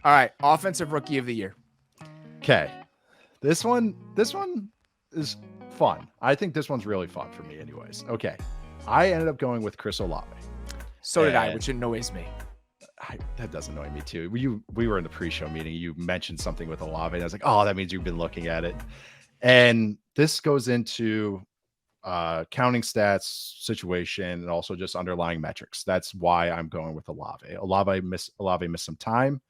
All right. Offensive rookie of the year. Okay. This one is fun. I think this one's really fun for me anyways. Okay. I ended up going with Chris Olave. So did I, which annoys me. That does annoy me too. We were in the pre-show meeting. You mentioned something with Olave, and I was like, oh, that means you've been looking at it. And this goes into counting stats situation and also just underlying metrics. That's why I'm going with Olave. Olave missed some time.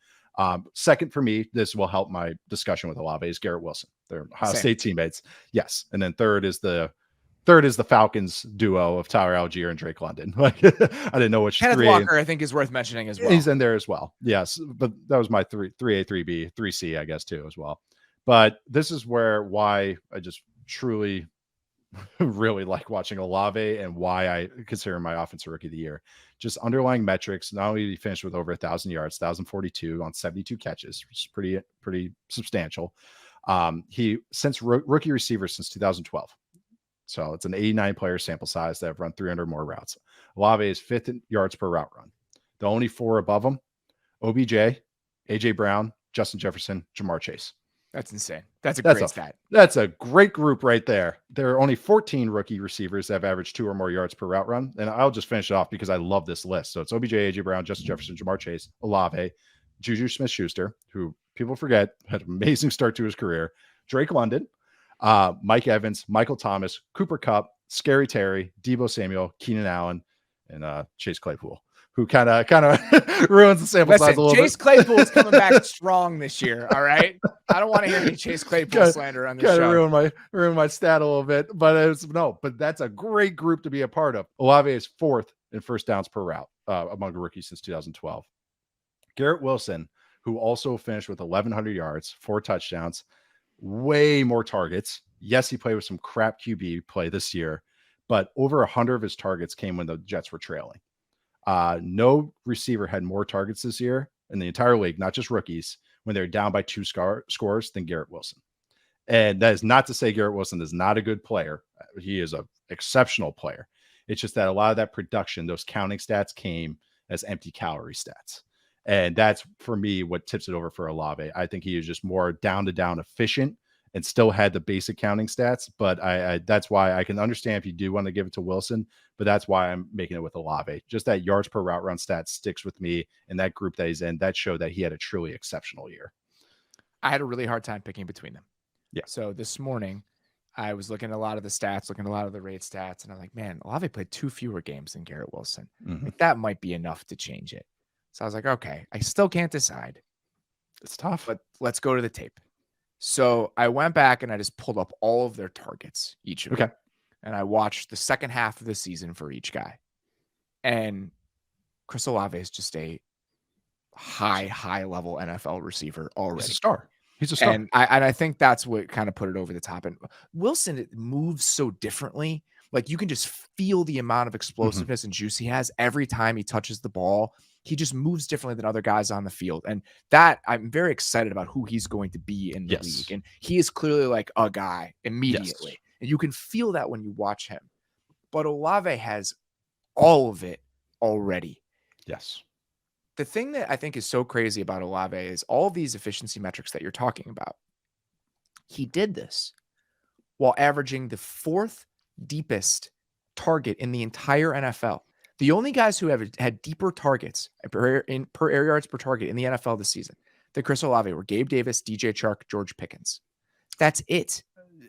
Second for me, this will help my discussion with Olave, is Garrett Wilson. They're Ohio State teammates. Yes. And then third is the Falcons duo of Tyler Algier and Drake London. Like I didn't know which Kenneth three. Walker, I think, is worth mentioning as well. He's in there as well. Yes. But that was my 3A, 3B, 3C, I guess, too, as well. But this is why I just truly really like watching Olave and why I consider him my offensive rookie of the year. Just underlying metrics. Not only did he finish with over 1,000 yards, 1,042 on 72 catches, which is pretty substantial. He since rookie receiver since 2012. So it's an 89 player sample size that have run 300 more routes. Olave is 5th in yards per route run. The only 4 above him: OBJ, AJ Brown, Justin Jefferson, Jamar Chase. That's insane. That's a great stat. That's a great group right there. There are only 14 rookie receivers that have averaged 2 or more yards per route run. And I'll just finish it off because I love this list. So it's OBJ, AJ Brown, Justin Jefferson, Jamar Chase, Olave, Juju Smith-Schuster, who people forget had an amazing start to his career, Drake London, Mike Evans, Michael Thomas, Cooper Kupp, Scary Terry, Deebo Samuel, Keenan Allen, and Chase Claypool, who kind of ruins the sample size a little bit. Chase Claypool is coming back strong this year. All right. I don't want to hear any Chase Claypool slander on this show. Ruin my stat a little bit, but but that's a great group to be a part of. Olave is 4th in first downs per route among rookies since 2012. Garrett Wilson, who also finished with 1,100 yards, 4 touchdowns, way more targets. Yes, he played with some crap QB play this year, but over 100 of his targets came when the Jets were trailing. No receiver had more targets this year in the entire league, not just rookies, when they're down by 2 scores than Garrett Wilson. And that is not to say Garrett Wilson is not a good player. He is an exceptional player. It's just that a lot of that production, those counting stats, came as empty calorie stats. And that's, for me, what tips it over for Olave. I think he is just more down-to-down efficient and still had the basic counting stats. But I that's why I can understand if you do want to give it to Wilson, but that's why I'm making it with Olave. Just that yards per route run stat sticks with me, and that group that he's in, that showed that he had a truly exceptional year. I had a really hard time picking between them. Yeah. So this morning, I was looking at a lot of the stats, looking at a lot of the rate stats, and I'm like, man, Olave played 2 fewer games than Garrett Wilson. Mm-hmm. Like, that might be enough to change it. So I was like, okay, I still can't decide. It's tough. But let's go to the tape. So I went back and I just pulled up all of their targets, each of them. And I watched the second half of the season for each guy. And Chris Olave is just a high level NFL receiver already. He's a star. He's a star. And I think that's what kind of put it over the top. And Wilson, it moves so differently. Like, you can just feel the amount of explosiveness and juice he has every time he touches the ball. He just moves differently than other guys on the field. And that, I'm very excited about who he's going to be in the league. And he is clearly like a guy immediately. And you can feel that when you watch him. But Olave has all of it already. Yes. The thing that I think is so crazy about Olave is all of these efficiency metrics that you're talking about. He did this while averaging the 4th deepest target in the entire NFL. The only guys who have had deeper targets per air yards per target in the NFL this season than Chris Olave were Gabe Davis, DJ Chark, George Pickens. That's it.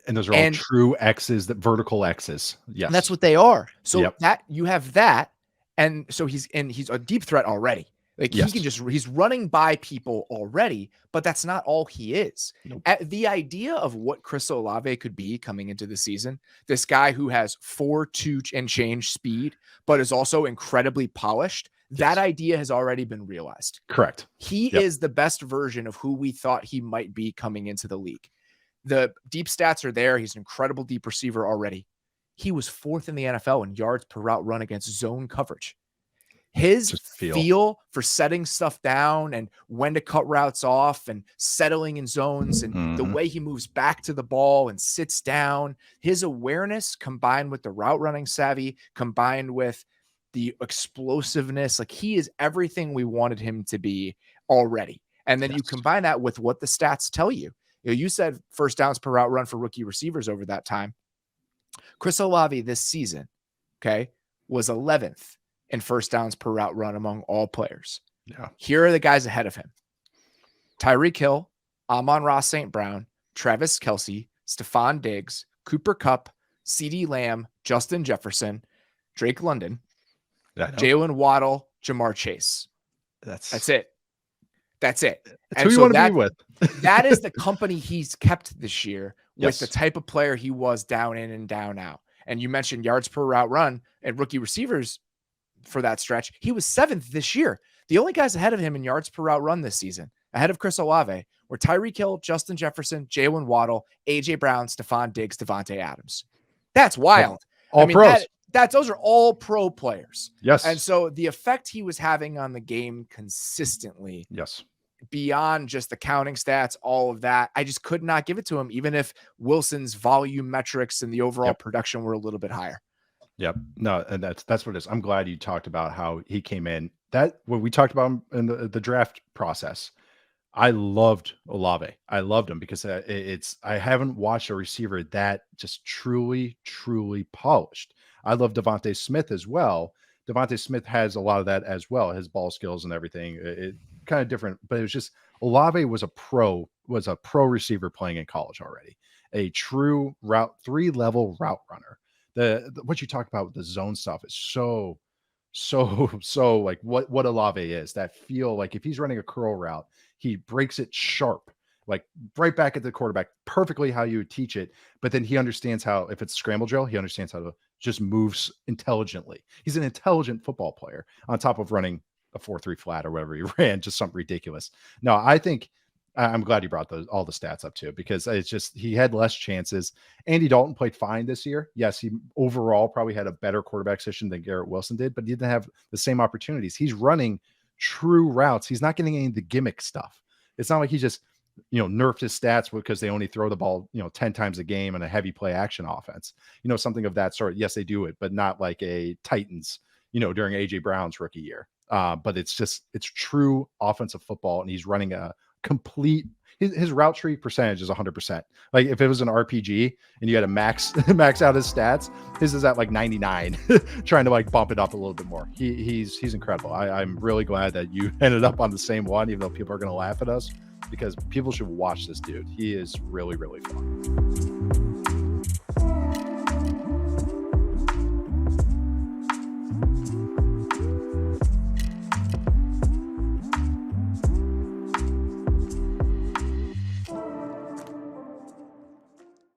And those are all true X's, that vertical X's. Yes. And that's what they are. So that you have that. And so he's a deep threat already. Like, he can he's running by people already, but that's not all he is. Nope. The idea of what Chris Olave could be coming into the season, this guy who has 4.2 and change speed, but is also incredibly polished. That idea has already been realized. Correct. He is the best version of who we thought he might be coming into the league. The deep stats are there. He's an incredible deep receiver already. He was 4th in the NFL in yards per route run against zone coverage. His feel for setting stuff down and when to cut routes off and settling in zones and the way he moves back to the ball and sits down, his awareness combined with the route running savvy, combined with the explosiveness, like, he is everything we wanted him to be already. And then you combine that with what the stats tell you. You said first downs per route run for rookie receivers over that time. Chris Olave this season, okay, was 11th in first downs per route run among all players. Yeah. Here are the guys ahead of him: Tyreek Hill, Amon-Ra St. Brown, Travis Kelce, Stephon Diggs, Cooper Kupp, CeeDee Lamb, Justin Jefferson, Drake London, Jalen Waddle, Jamar Chase. That's it. That's who you want to be with. That is the company he's kept this year with the type of player he was down in and down out. And you mentioned yards per route run and rookie receivers for that stretch. He was 7th this year. The only guys ahead of him in yards per route run this season, ahead of Chris Olave, were Tyreek Hill, Justin Jefferson, Jalen Waddle, A.J. Brown, Stephon Diggs, Devontae Adams. That's wild. All pros. Those are all pro players. Yes. And so the effect he was having on the game consistently. Yes. Beyond just the counting stats, all of that, I just could not give it to him, even if Wilson's volume metrics and the overall production were a little bit higher. Yep. No, and that's what it is. I'm glad you talked about how he came in. That when we talked about him in the draft process, I loved Olave. I loved him because I haven't watched a receiver that just truly polished. I love Devontae Smith as well. Devontae Smith has a lot of that as well, his ball skills and everything. It kind of different, but it was just Olave was a pro receiver playing in college already, a true three-level route runner. The what you talked about with the zone stuff is so like what Olave is. That feel like if he's running a curl route, he breaks it sharp, like right back at the quarterback, perfectly how you would teach it. But then he understands how, if it's scramble drill, he understands how to just moves intelligently. He's an intelligent football player on top of running a 4-3 flat or whatever he ran, just something ridiculous. No, I think I'm glad you brought all the stats up too, because it's just, he had less chances. Andy Dalton played fine this year. Yes, he overall probably had a better quarterback position than Garrett Wilson did, but he didn't have the same opportunities. He's running true routes. He's not getting any of the gimmick stuff. It's not like he just, nerfed his stats because they only throw the ball, 10 times a game and a heavy play action offense, something of that sort. Yes, they do it, but not like a Titans, during AJ Brown's rookie year. But it's true offensive football, and he's running a complete, his route tree percentage is 100%. Like if it was an RPG and you had to max out his stats, his is at like 99, trying to like bump it up a little bit more. He's incredible. I'm really glad that you ended up on the same one, even though people are going to laugh at us, because people should watch this dude. He is really, really fun.